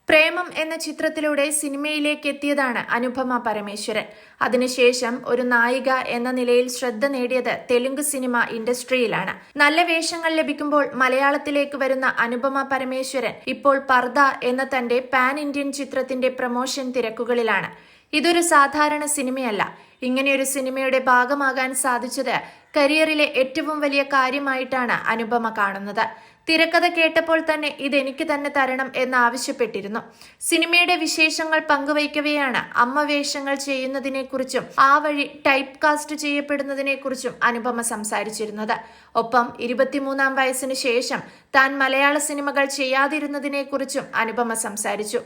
പ്രേമം എന്ന ചിത്രത്തിലൂടെ സിനിമയിലേക്ക് എത്തിയതാണ് അനുപമ പരമേശ്വരൻ. അതിനുശേഷം ഒരു നായിക എന്ന നിലയിൽ ശ്രദ്ധ നേടിയത് തെലുങ്ക് സിനിമ ഇൻഡസ്ട്രിയിലാണ്. നല്ല വേഷങ്ങൾ ലഭിക്കുമ്പോൾ മലയാളത്തിലേക്ക് വരുന്ന അനുപമ പരമേശ്വരൻ ഇപ്പോൾ പർദ എന്ന തന്റെ പാൻ ഇന്ത്യൻ ചിത്രത്തിന്റെ പ്രമോഷൻ തിരക്കുകളിലാണ്. ഇതൊരു സാധാരണ സിനിമയല്ല. ഇങ്ങനെയൊരു സിനിമയുടെ ഭാഗമാകാൻ സാധിച്ചത് കരിയറിലെ ഏറ്റവും വലിയ കാര്യമായിട്ടാണ് അനുപമ കാണുന്നത്. തിരക്കഥ കേട്ടപ്പോൾ തന്നെ ഇതെനിക്ക് തന്നെ തരണം എന്നാവശ്യപ്പെട്ടിരുന്നു. സിനിമയുടെ വിശേഷങ്ങൾ പങ്കുവയ്ക്കവെയാണ് അമ്മ വേഷങ്ങൾ ചെയ്യുന്നതിനെക്കുറിച്ചും ആ വഴി ടൈപ്പ് കാസ്റ്റ് ചെയ്യപ്പെടുന്നതിനെക്കുറിച്ചും അനുപമ സംസാരിച്ചിരുന്നത്. ഒപ്പം 23-ാം വയസ്സിന് ശേഷം താൻ മലയാള സിനിമകൾ ചെയ്യാതിരുന്നതിനെക്കുറിച്ചും അനുപമ സംസാരിച്ചു.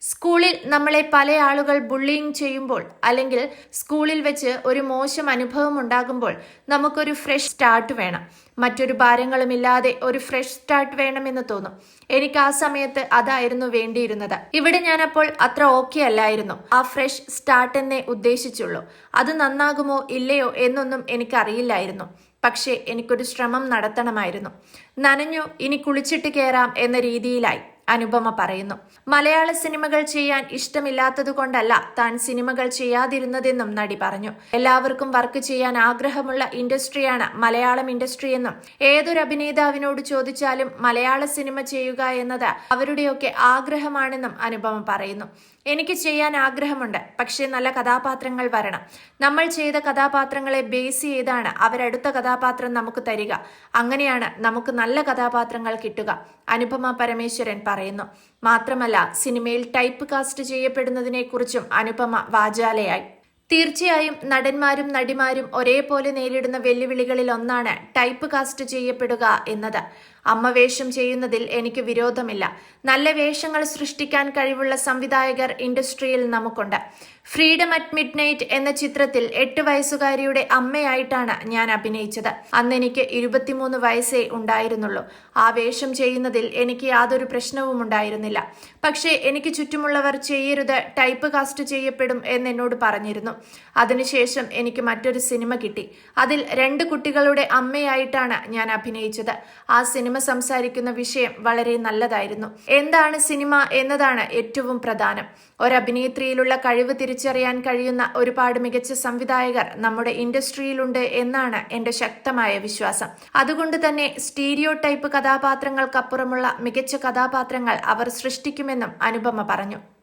സ്കൂളിൽ നമ്മളെ പല ആളുകൾ ബുള്ളിയിങ് ചെയ്യുമ്പോൾ അല്ലെങ്കിൽ സ്കൂളിൽ വെച്ച് ഒരു മോശം അനുഭവം ഉണ്ടാകുമ്പോൾ നമുക്കൊരു ഫ്രഷ് സ്റ്റാർട്ട് വേണം. മറ്റൊരു ഭാരങ്ങളുമില്ലാതെ ഒരു ഫ്രഷ് സ്റ്റാർട്ട് വേണമെന്ന് തോന്നും. എനിക്ക് ആ സമയത്ത് അതായിരുന്നു വേണ്ടിയിരുന്നത്. ഇവിടെ ഞാനപ്പോൾ അത്ര ഓക്കെ അല്ലായിരുന്നു. ആ ഫ്രഷ് സ്റ്റാർട്ട് എന്നേ ഉദ്ദേശിച്ചുള്ളൂ. അത് നന്നാകുമോ ഇല്ലയോ എന്നൊന്നും എനിക്കറിയില്ലായിരുന്നു. പക്ഷേ എനിക്കൊരു ശ്രമം നടത്തണമായിരുന്നു. നനഞ്ഞു, ഇനി കുളിച്ചിട്ട് കയറാം എന്ന രീതിയിലായി അനുപമ പറയുന്നു. മലയാള സിനിമകൾ ചെയ്യാൻ ഇഷ്ടമില്ലാത്തതുകൊണ്ടല്ല താൻ സിനിമകൾ ചെയ്യാതിരുന്നതെന്നും നടി പറഞ്ഞു. എല്ലാവർക്കും വർക്ക് ചെയ്യാൻ ആഗ്രഹമുള്ള ഇൻഡസ്ട്രിയാണ് മലയാളം ഇൻഡസ്ട്രി എന്നും ഏതൊരു അഭിനേതാവിനോട് ചോദിച്ചാലും മലയാള സിനിമ ചെയ്യുക എന്നത് അവരുടെയൊക്കെ ആഗ്രഹമാണെന്നും അനുപമ പറയുന്നു. എനിക്ക് ചെയ്യാൻ ആഗ്രഹമുണ്ട്, പക്ഷേ നല്ല കഥാപാത്രങ്ങൾ വരണം. നമ്മൾ ചെയ്ത കഥാപാത്രങ്ങളെ ബേസ് ചെയ്താണ് അവരടുത്ത കഥാപാത്രം നമുക്ക് തരിക. അങ്ങനെയാണ് നമുക്ക് നല്ല കഥാപാത്രങ്ങൾ കിട്ടുക, അനുപമ പരമേശ്വരൻ പറയുന്നു. മാത്രമല്ല, സിനിമയിൽ ടൈപ്പ് കാസ്റ്റ് ചെയ്യപ്പെടുന്നതിനെക്കുറിച്ചും അനുപമ വാചാലയായി. തീർച്ചയായും നടന്മാരും നടിമാരും ഒരേപോലെ നേരിടുന്ന വെല്ലുവിളികളിൽ ഒന്നാണ് ടൈപ്പ് കാസ്റ്റ് ചെയ്യപ്പെടുക എന്നത്. അമ്മ വേഷം ചെയ്യുന്നതിൽ എനിക്ക് വിരോധമില്ല. നല്ല വേഷങ്ങൾ സൃഷ്ടിക്കാൻ കഴിവുള്ള സംവിധായകർ ഇൻഡസ്ട്രിയിൽ നമുക്കുണ്ട്. ഫ്രീഡം അറ്റ് മിഡ് നൈറ്റ് എന്ന ചിത്രത്തിൽ 8 വയസ്സുകാരിയുടെ അമ്മയായിട്ടാണ് ഞാൻ അഭിനയിച്ചത്. അന്ന് എനിക്ക് 23 വയസ്സേ ഉണ്ടായിരുന്നുള്ളൂ. ആ വേഷം ചെയ്യുന്നതിൽ എനിക്ക് യാതൊരു പ്രശ്നവും ഉണ്ടായിരുന്നില്ല. പക്ഷേ എനിക്ക് ചുറ്റുമുള്ളവർ ചെയ്യരുത്, ടൈപ്പ് കാസ്റ്റ് ചെയ്യപ്പെടും എന്നോട് പറഞ്ഞിരുന്നു. അതിനുശേഷം എനിക്ക് മറ്റൊരു സിനിമ കിട്ടി. അതിൽ 2 കുട്ടികളുടെ അമ്മയായിട്ടാണ് ഞാൻ അഭിനയിച്ചത്. ആ സിനിമ സംസാരിക്കുന്ന വിഷയം വളരെ നല്ലതായിരുന്നു. എന്താണ് സിനിമ എന്നതാണ് ഏറ്റവും പ്രധാനം. ഒരഭിനേത്രിയിലുള്ള കഴിവ് തിരിച്ചറിയാൻ കഴിയുന്ന ഒരുപാട് മികച്ച സംവിധായകർ നമ്മുടെ ഇൻഡസ്ട്രിയിലുണ്ട് എന്നാണ് എന്റെ ശക്തമായ വിശ്വാസം. അതുകൊണ്ട് തന്നെ സ്റ്റീരിയോ ടൈപ്പ് കഥാപാത്രങ്ങൾക്കപ്പുറമുള്ള മികച്ച കഥാപാത്രങ്ങൾ അവർ സൃഷ്ടിക്കുമെന്നും അനുപമ പറഞ്ഞു.